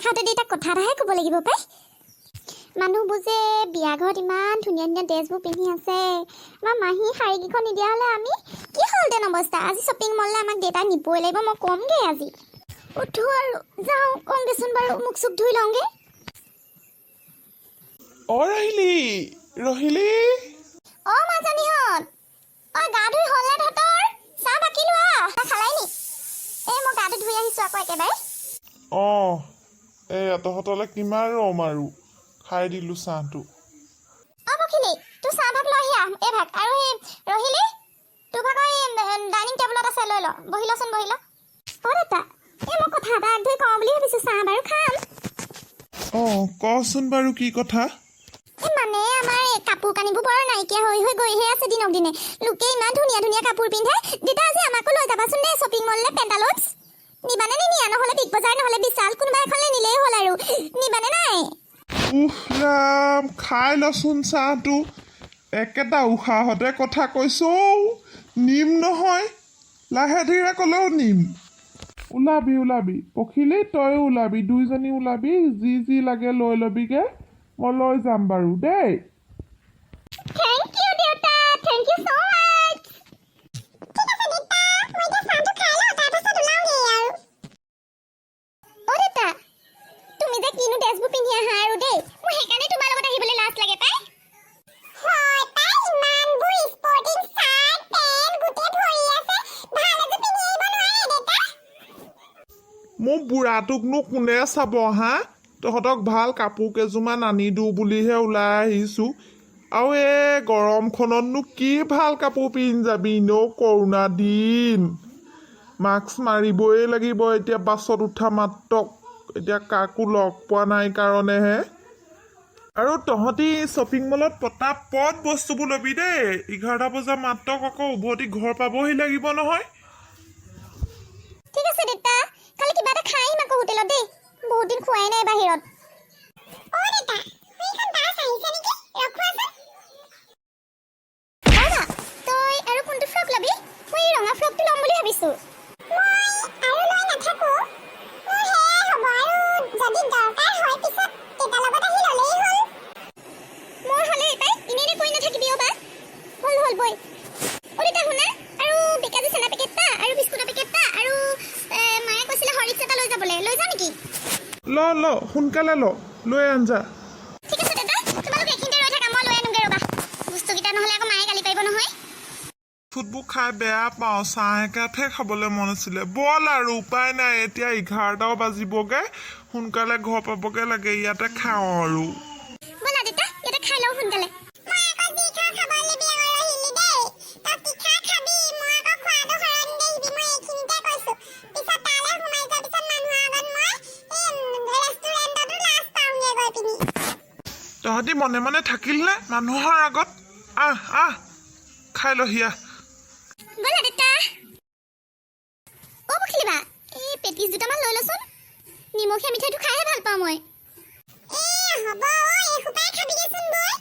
নাখাওঁতে দেউতাক কথা এটাহে ক'ব লাগিব পাই মানুহবোৰ যে বিয়া ঘৰত ইমান ধুনীয়া ধুনীয়া ড্ৰেছবোৰ পিন্ধি আছে আমাৰ মাহী শাৰীকেইখন নিদিয়া হ'লে আমি কি হ'লহেঁতেন অৱস্থা আজি শ্বপিং মললৈ আমাক দেউতাই নিবই লাগিব মই কমগৈ আজি উঠো আৰু যাওঁ কমগৈচোন বাৰু মুখ চুখ ধুই লওঁগৈ ৰহিলি মাজনীহঁত গা ধুই হ'লনে তহঁতৰ চাহ বাকী লোৱা খালাই নি মই গাটো ধুই আহিছোঁ আকৌ একেবাৰে তহঁতলৈ কিমান ৰম আৰু খাই দিলোঁ চাহটো পখিলি তোৰ চাহ ভাগ লৈ আহি এই ভাগ আৰু সেই ৰহিলি তোৰ ভাগৰ এই ডাইনিং টেবুলত আছে লৈ ল বহি লচোন বহি ল দেউতা মই কথা এটা আগ ধৰি কওঁ বুলি ভাবিছোঁ চাহ বাৰু খাম কচোন বাৰু কি কথা মানে আমাৰ কাপোৰ কানিবোৰ বৰ নাইকিয়া হৈ গৈহে আছে দিনক দিনে লোকে ইমান ধুনীয়া ধুনীয়া কাপোৰ পিন্ধে দেউতা আজি আমাকো লৈ যাবাচোন দেই শ্বপিং মললৈ পেণ্টালুজ নিবানে নিয়া নহ'লে বিগ বজাৰ নহ'লে বিশাল কোনোবা এখনলৈ নিলেই হ'ল আৰু নিবানে নাই ৰাম খাই লচোন চাহটো একেটা উশাহতে কথা কৈছো নিম নহয় লাহে ধীৰে ক'লেও নিম ওলাবি পখিলি তইও ওলাবি দুইজনী ওলাবি যি লাগে লৈ ল'বিগে মই লৈ যাম বাৰু দেই থেংক ইউ দেউতা থেংক ইউ সো মাচ ঠিক আছে দেউতা মই এতিয়া চাহটো খাই লওঁ তাৰপাছত ওলাওঁগৈ আৰু দেউতা তুমি যে কিনো ড্ৰেছবোৰ পিন্ধি আহা আৰু দেই মই সেইকাৰণে তোমাৰ লগত আহিবলৈ লাজ লাগে পাই হয় পাই ইমানবোৰ স্পৰ্টিং চাৰ্ট পেণ্ট গোটেই ভৰি আছে ভাল এযোৰ পিন্ধি আহিব নোৱাৰে দেউতা মোৰ বুঢ়াটোকনো কোনে চাব হা তহঁতক ভাল কাপোৰ কেইযোৰমান আনি দিওঁ বুলিহে ওলাই আহিছোঁ আৰু এই গৰমখনতনো কি ভাল কাপোৰ পিন্ধি যাবি কৰোণা দিন মাস্ক মাৰিবই লাগিব এতিয়া বাছত উঠা মাত্ৰক এতিয়া কাকো লগ পোৱা নাই কাৰণেহে আৰু তহঁতি শ্বপিং মলত পটাপট বস্তুবোৰ ল'বি দেই 11টা বজা মাত্ৰক আকৌ উভতি ঘৰ পাবহি লাগিব নহয় ঠিক আছে দেউতা কালি কিবা এটা খাই আহিম আকৌ হোটেলত দেই বহুত দিন খোৱাই নাই বাহিৰত দেউতা সেইখন বাছ আহিছে নেকি ৰখোৱাচোন তই আৰু কোনটো ফ্ৰক ল'বি মই এই ৰঙা ফ্ৰকটো ল'ম বুলি ভাবিছোঁ মই আৰু লৈ নাথাকোঁ মোৰ সেয়াই হ'ব আৰু যদি দৰকাৰ হয় পিছত দেউতাৰ লগত আহি ল'লেই হ'ল মোৰ হ'লেই পাই এনেই কৈ নাথাকিবি বা হ'ল বৈ দেউতা শুনা আৰু বিকাজী চেনা পেকেটটা আৰু বিস্কুটৰ পেকেটটা আৰু মায়ে কৈছিলে হৰিক্স এটা লৈ যাবলৈ লৈ যা নেকি ল সোনকালে লৈ আনজা ঠিক আছে দাদা তোমালোক এইখিনিতে ৰৈ থাকা মই লৈ আনোগৈ ৰ'বা বস্তুকেইটা নহ'লে আকৌ মায়ে গালি পাৰিব নহয় ফুডবোৰ খাই বেয়া পাওঁ চাহ একাপহে খাবলৈ মন আছিলে বল আৰু উপায় নাই এতিয়া 11টাও বাজিবগে সোনকালে ঘৰ পাবগে লাগে ইয়াতে খাওঁ আৰু ব'লা দেউতা ইয়াতে খাই লওঁ সোনকালে তহঁতি মনে মনে থাকিল নে মানুহৰ আগত আহ খাই লহিয়া ব'লা দেউতা পখিলিবা এই পেটিছ দুটামান লৈ লচোন নিমখীয়া মিঠাইটো খাইহে ভাল পাওঁ মই হ'ব এসোপাই খাবিগেচোন বৈ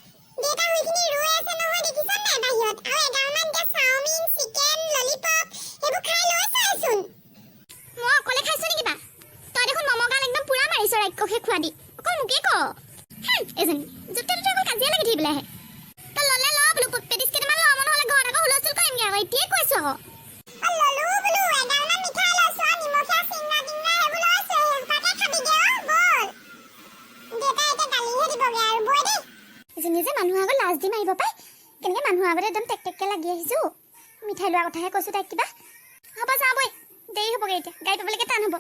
দেউতা সেইখিনি ৰৈ আছে নহয় দেখিছ নাই বাহিৰত আৰু 11মান এতিয়া চাওমিন চিকেন ললিপপ সেইবোৰ খাই লৈ চাইচোন মই অকলে খাইছো নেকি বা তই দেখোন মম' গাল একদম পুৰা মাৰিছ ৰাক্ষসে খোৱা দি অকল মোকে ক এজনী য'তে ত'তে অকল কাজিয়া লাগি থাকিবলৈ আহে তই ল'লে ল বোলো পেটিছ কেইটামান ল মই নহ'লে ঘৰত আকৌ হুলস্থুল কৰিমগৈ আকৌ এতিয়াই কৈছো আকৌ ল'লো বোলো 11মান মিঠাই লৈছো আৰু নিমখীয়া চিংৰা টিংৰা সেইবোৰ লৈছো সেইসোপাকে খাবিগে বল দেউতাই এতিয়া গালিহে দিবগে আৰু বৈ দেই এজনী যে মানুহৰ আগত লাজ দি মাৰিব পাই কেনেকৈ মানুহৰ আগতে একদম টেকটেককৈ লাগি আহিছোঁ মিঠাই লোৱাৰ কথাহে কৈছোঁ তাইক কিবা হ'ব যাওঁ বৈ দেৰি হ'বগৈ এতিয়া গাড়ী পাবলৈকে টান হ'ব